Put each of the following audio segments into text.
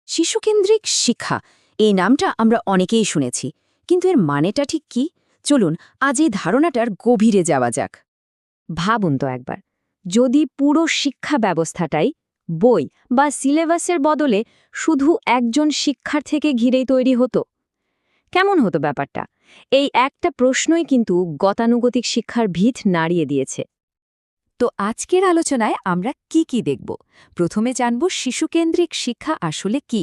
শিশুকেন্দ্রিক শিক্ষা এই নামটা আমরা অনেকেই শুনেছি, কিন্তু এর মানেটা ঠিক কি? চলুন আজ এই ধারণাটার গভীরে যাওয়া যাক। ভাবুন তো একবার, যদি পুরো শিক্ষা ব্যবস্থাটাই বই বা সিলেবাসের বদলে শুধু একজন শিক্ষার্থীকে ঘিরেই তৈরি হতো, কেমন হতো ব্যাপারটা? এই একটা প্রশ্নই কিন্তু গতানুগতিক শিক্ষার ভিত নাড়িয়ে দিয়েছে। তো আজকের আলোচনায় আমরা কি দেখব? প্রথমে জানব শিশুকেন্দ্রিক শিক্ষা আসলে কি,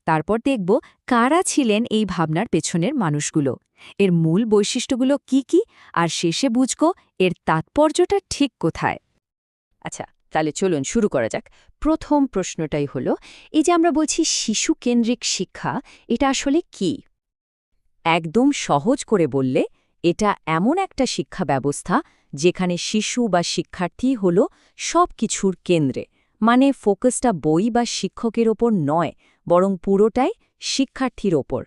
তারপর দেখব কারা ছিলেন এই ভাবনার পেছনের মানুষগুলো, এর মূল বৈশিষ্ট্যগুলো কি, আর শেষে বুঝব এর তাৎপর্যটা ঠিক কোথায়। আচ্ছা, তাহলে চলুন শুরু করা যাক। প্রথম প্রশ্নটাই হলো, এই যে আমরা বলছি শিশুকেন্দ্রিক শিক্ষা, এটা আসলে কি? একদম সহজ করে বললে, এটা এমন একটা শিক্ষা ব্যবস্থা যেখানে শিশু বা শিক্ষার্থী হল সব কিছুর কেন্দ্রে, মানে ফোকাসটা বই বা শিক্ষকের ওপর নয়, বরং পুরোটাই শিক্ষার্থীর ওপর।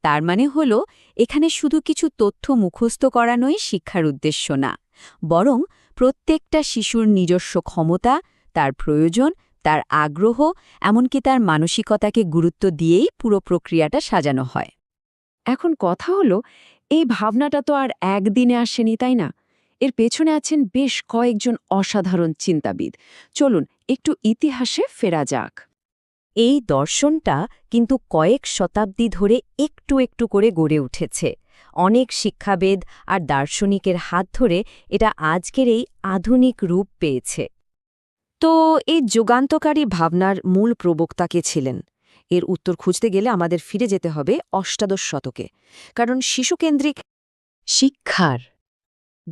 তার মানে হল, এখানে শুধু কিছু তথ্য মুখস্থ করানোই শিক্ষার উদ্দেশ্য না, বরং প্রত্যেকটা শিশুর নিজস্ব ক্ষমতা, তার প্রয়োজন, তার আগ্রহ, এমনকি তার মানসিকতাকে গুরুত্ব দিয়েই পুরো প্রক্রিয়াটা সাজানো হয়। এখন কথা হলো, এই ভাবনাটা তো আর একদিনে আসেনি, তাই না? এর পেছনে আছেন বেশ কয়েকজন অসাধারণ চিন্তাবিদ। চলুন একটু ইতিহাসে ফেরা যাক। এই দর্শনটা কিন্তু কয়েক শতাব্দী ধরে একটু একটু করে গড়ে উঠেছে। অনেক শিক্ষাবিদ আর দার্শনিকের হাত ধরে এটা আজকের এই আধুনিক রূপ পেয়েছে। তো এই যুগান্তকারী ভাবনার মূল প্রবক্তা কে ছিলেন? এর উত্তর খুঁজতে গেলে আমাদের ফিরে যেতে হবে অষ্টাদশ শতকে, কারণ শিশুকেন্দ্রিক শিক্ষার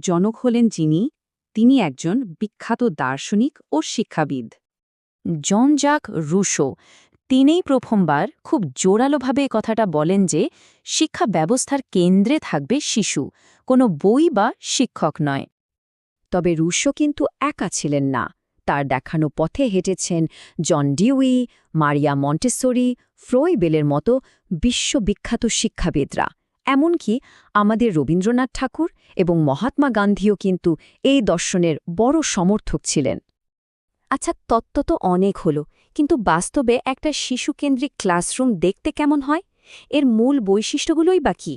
জনক হলেন যিনি, তিনি একজন বিখ্যাত দার্শনিক ও শিক্ষাবিদ, জন জাক রুশো। তিনিই প্রথমবার খুব জোরালোভাবে কথাটা বলেন যে শিক্ষা ব্যবস্থার কেন্দ্রে থাকবে শিশু, কোনো বই বা শিক্ষক নয়। তবে রুশো কিন্তু একা ছিলেন না। তার দেখানো পথে হেঁটেছেন জন ডিউই, মারিয়া মন্টেসরি, ফ্রয়েবেলের মতো বিশ্ববিখ্যাত শিক্ষাবিদরা। এমনকি আমাদের রবীন্দ্রনাথ ঠাকুর এবং মহাত্মা গান্ধীও কিন্তু এই দর্শনের বড় সমর্থক ছিলেন। আচ্ছা, তত্ত্ব তো অনেক হলো, কিন্তু বাস্তবে একটা শিশুকেন্দ্রিক ক্লাসরুম দেখতে কেমন হয়? এর মূল বৈশিষ্ট্যগুলোই বা কী?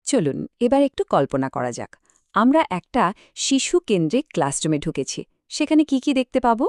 চলুন এবার একটু কল্পনা করা যাক। আমরা একটা শিশুকেন্দ্রিক ক্লাসরুমে ঢুকেছি। সেখানে কি দেখতে পাব?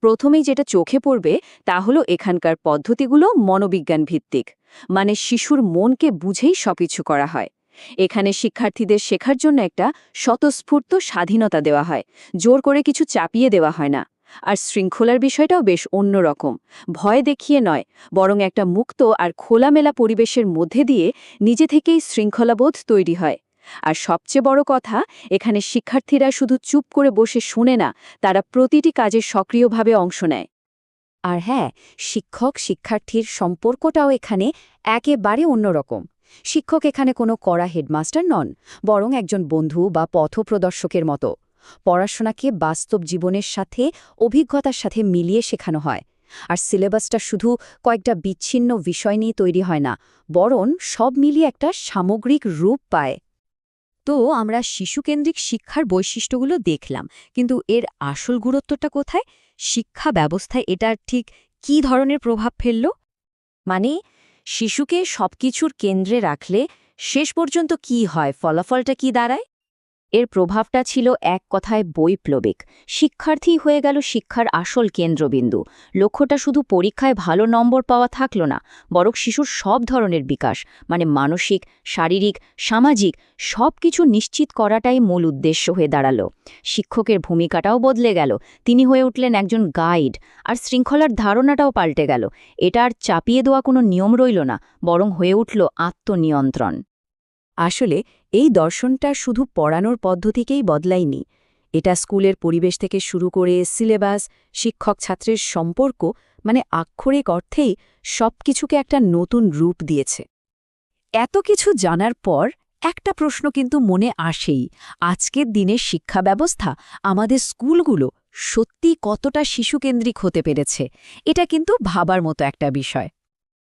প্রথমেই যেটা চোখে পড়বে তা হলো এখানকার পদ্ধতিগুলো মনোবিজ্ঞান ভিত্তিক, মানে শিশুর মনকে বুঝেই সবকিছু করা হয়। এখানে শিক্ষার্থীদের শেখার জন্য একটা স্বতঃস্ফূর্ত স্বাধীনতা দেওয়া হয়, জোর করে কিছু চাপিয়ে দেওয়া হয় না। আর শৃঙ্খলার বিষয়টাও বেশ অন্যরকম, ভয় দেখিয়ে নয়, বরং একটা মুক্ত আর খোলামেলা পরিবেশের মধ্যে দিয়ে নিজে থেকেই শৃঙ্খলাবোধ তৈরি হয়। আর সবচেয়ে বড় কথা, এখানে শিক্ষার্থীরা শুধু চুপ করে বসে শুনে না, তারা প্রতিটি কাজে সক্রিয়ভাবে অংশ নেয়। আর হ্যাঁ, শিক্ষক শিক্ষার্থীর সম্পর্কটাও এখানে একেবারে অন্যরকম। শিক্ষক এখানে কোনো কড়া হেডমাস্টার নন, বরং একজন বন্ধু বা পথপ্রদর্শকের মতো। পড়াশোনাকে বাস্তব জীবনের সাথে, অভিজ্ঞতার সাথে মিলিয়ে শেখানো হয়। আর সিলেবাসটা শুধু কয়েকটা বিচ্ছিন্ন বিষয় নিয়ে তৈরি হয় না, বরং সব মিলিয়ে একটা সামগ্রিক রূপ পায়। তো আমরা শিশুকেন্দ্রিক শিক্ষার বৈশিষ্ট্যগুলো দেখলাম, কিন্তু এর আসল গুরুত্বটা কোথায়? শিক্ষা ব্যবস্থায় এটার ঠিক কী ধরনের প্রভাব ফেলল? মানে, শিশুকে সবকিছুর কেন্দ্রে রাখলে শেষ পর্যন্ত কি হয়, ফলাফলটা কি দাঁড়ায়? এর প্রভাবটা ছিল এক কথায় বৈপ্লবিক। শিক্ষার্থী হয়ে গেল শিক্ষার আসল কেন্দ্রবিন্দু। লক্ষ্যটা শুধু পরীক্ষায় ভালো নম্বর পাওয়া থাকল না, বরং শিশুর সব ধরনের বিকাশ, মানে মানসিক, শারীরিক, সামাজিক সব কিছু নিশ্চিত করাটাই মূল উদ্দেশ্য হয়ে দাঁড়ালো। শিক্ষকের ভূমিকাটাও বদলে গেল, তিনি হয়ে উঠলেন একজন গাইড। আর শৃঙ্খলার ধারণাটাও পাল্টে গেল। এটা আর চাপিয়ে দেওয়া কোনো নিয়ম রইল না, বরং হয়ে উঠল আত্মনিয়ন্ত্রণ। আসলে এই দর্শনটা শুধু পড়ানোর পদ্ধতিকেই বদলায়নি, এটা স্কুলের পরিবেশ থেকে শুরু করে সিলেবাস, শিক্ষক-ছাত্রের সম্পর্ক, মানে আক্ষরিক অর্থেই সবকিছুকে একটা নতুন রূপ দিয়েছে। এত কিছু জানার পর একটা প্রশ্ন কিন্তু মনে আসেই, আজকের দিনের শিক্ষা ব্যবস্থা, আমাদের স্কুলগুলো সত্যি কতটা শিশুকেন্দ্রিক হতে পেরেছে? এটা কিন্তু ভাবার মতো একটা বিষয়।